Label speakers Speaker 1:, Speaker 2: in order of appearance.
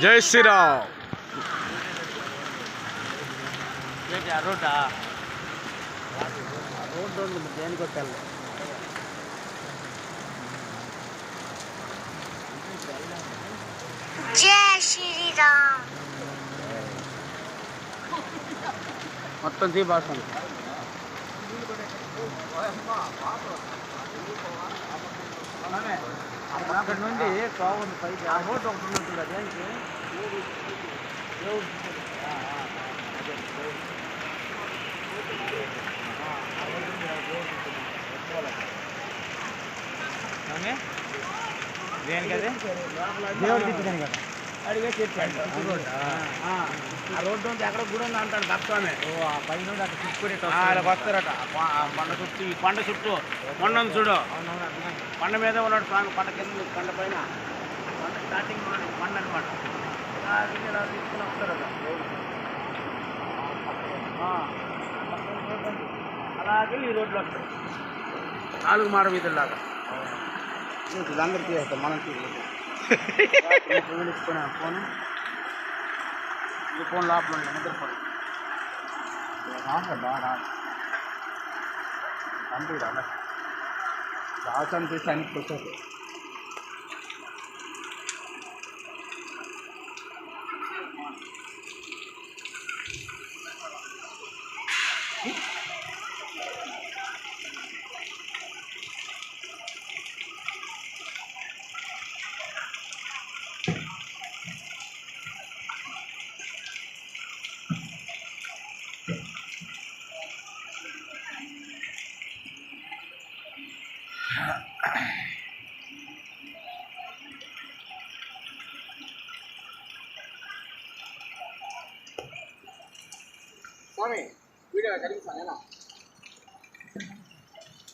Speaker 1: జై శ్రీరామ్.
Speaker 2: రోడ్డా రోడ్డు దేనికి వచ్చాను
Speaker 3: జై శ్రీరామ్.
Speaker 2: మొత్తం తీ భాష అక్కడ నుండి కావును పైకి ఆ రోడ్డు ఒకటి ఉన్నట్టు దేనికి దేనికి అదే దేవుడు తిప్పిదాను కదా అడిగే చెప్పాడు ఆ రోడ్డు నుంచి ఎక్కడ గుడి ఉంది అంటాడు తప్పనే ఆ పైన అక్కడ తిప్పుకునే వస్తారట కొండ చుట్టూ ఈ కొండ చుట్టూ కొండ ఉంది చూడు కొండ మీద ఉన్నాడు స్వామి కొండ కింద కొండ పైన కొండ స్టార్టింగ్ కొండ అనమాట ఇలా తీసుకుని వస్తారట అలాగే ఈ రోడ్లు వస్తాయి 4 మాడ వీధుల్లాగా అందరు తీస్తాం మనం తీసుకున్నా ఫోన్ ఈ ఫోన్ లోపల ఉండే నిద్ర ఫోన్ బాగా పంపిడా దాసం చేసి అనికి వచ్చేది స్వామి వీడియో కనిపిస్తానేనా